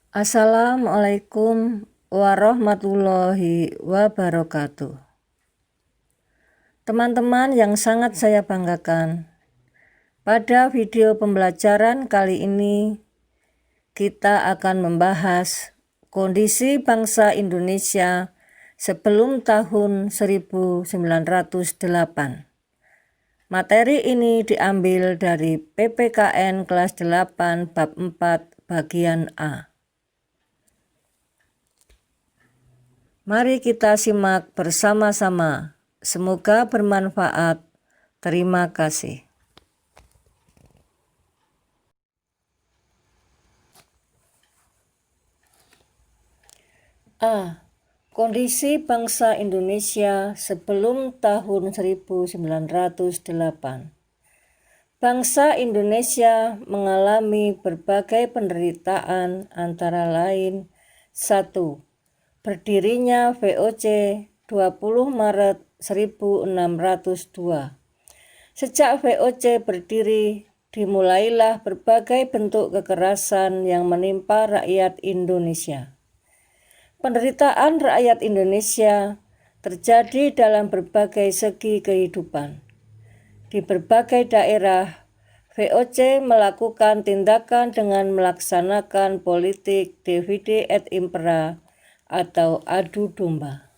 Assalamualaikum warahmatullahi wabarakatuh. Teman-teman yang sangat saya banggakan, pada video pembelajaran kali ini kita akan membahas kondisi bangsa Indonesia sebelum tahun 1908. Materi ini diambil dari PPKN kelas 8 bab 4 bagian A. Mari kita simak bersama-sama. Semoga bermanfaat. Terima kasih. A. Kondisi bangsa Indonesia sebelum tahun 1908. Bangsa Indonesia mengalami berbagai penderitaan antara lain 1. Berdirinya VOC 20 Maret 1602. Sejak VOC berdiri, dimulailah berbagai bentuk kekerasan yang menimpa rakyat Indonesia. Penderitaan rakyat Indonesia terjadi dalam berbagai segi kehidupan. Di berbagai daerah, VOC melakukan tindakan dengan melaksanakan politik divide et impera atau adu domba.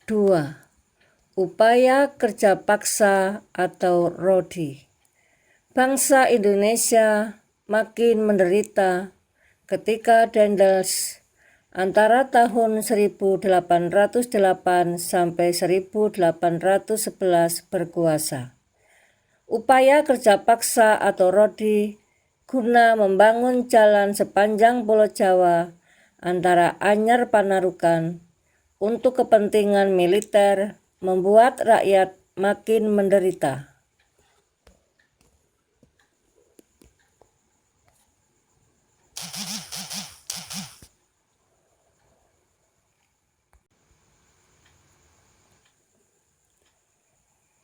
Dua, upaya kerja paksa atau rodi. Bangsa Indonesia makin menderita ketika Daendels antara tahun 1808 sampai 1811 berkuasa. Upaya kerja paksa atau rodi guna membangun jalan sepanjang Pulau Jawa antara Anyar Panarukan untuk kepentingan militer membuat rakyat makin menderita.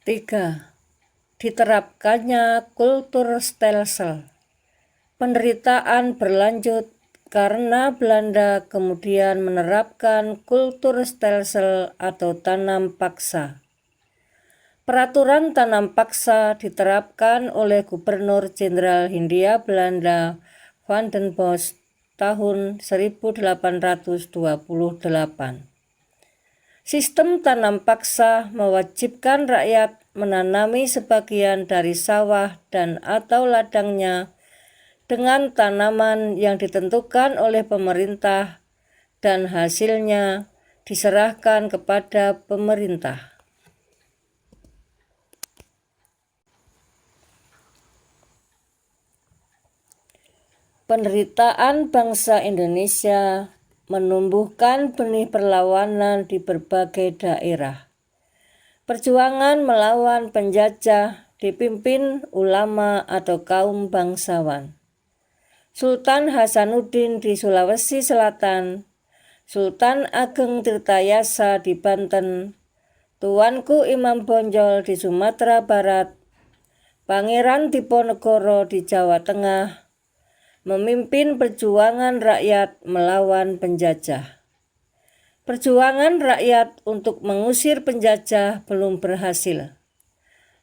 Tiga, diterapkannya kultur stelsel. Penderitaan berlanjut karena Belanda kemudian menerapkan kultur stelsel atau tanam paksa. Peraturan tanam paksa diterapkan oleh Gubernur Jenderal Hindia Belanda Van den Bosch tahun 1828. Sistem tanam paksa mewajibkan rakyat menanami sebagian dari sawah dan atau ladangnya dengan tanaman yang ditentukan oleh pemerintah dan hasilnya diserahkan kepada pemerintah. Penderitaan bangsa Indonesia menumbuhkan benih perlawanan di berbagai daerah. Perjuangan melawan penjajah dipimpin ulama atau kaum bangsawan. Sultan Hasanuddin di Sulawesi Selatan, Sultan Ageng Tirtayasa di Banten, Tuanku Imam Bonjol di Sumatera Barat, Pangeran Diponegoro di Jawa Tengah, memimpin perjuangan rakyat melawan penjajah. Perjuangan rakyat untuk mengusir penjajah belum berhasil.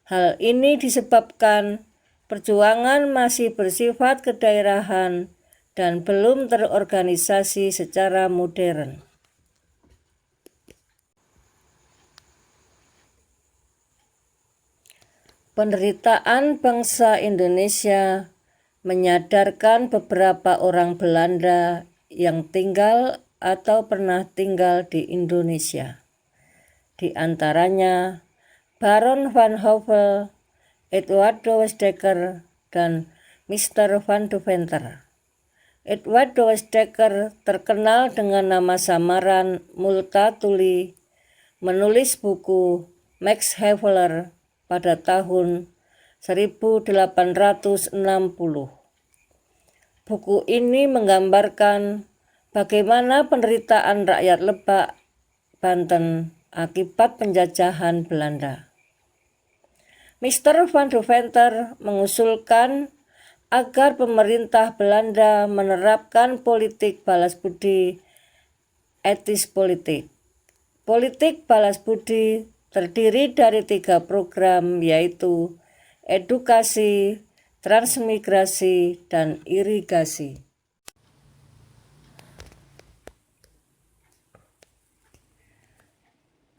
Hal ini disebabkan perjuangan masih bersifat kedaerahan dan belum terorganisasi secara modern. Penderitaan bangsa Indonesia menyadarkan beberapa orang Belanda yang tinggal atau pernah tinggal di Indonesia. Di antaranya Baron van Hove, Eduardo Westdekker, dan Mr. van Deventer. Eduardo Westdekker terkenal dengan nama samaran Multatuli, menulis buku Max Havelaar pada tahun 1860. Buku ini menggambarkan bagaimana penderitaan rakyat Lebak, Banten akibat penjajahan Belanda. Mr. Van Deventer mengusulkan agar pemerintah Belanda menerapkan politik balas budi etis politik. Politik balas budi terdiri dari 3 program, yaitu edukasi, transmigrasi, dan irigasi.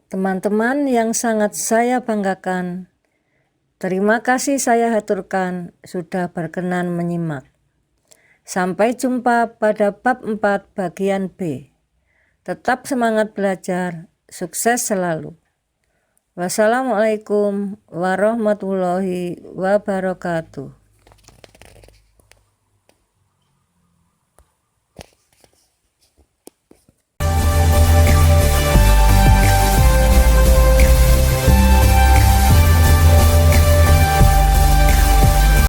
Teman-teman yang sangat saya banggakan, terima kasih saya haturkan sudah berkenan menyimak. Sampai jumpa pada bab 4 bagian B. Tetap semangat belajar, sukses selalu. Wassalamualaikum warahmatullahi wabarakatuh.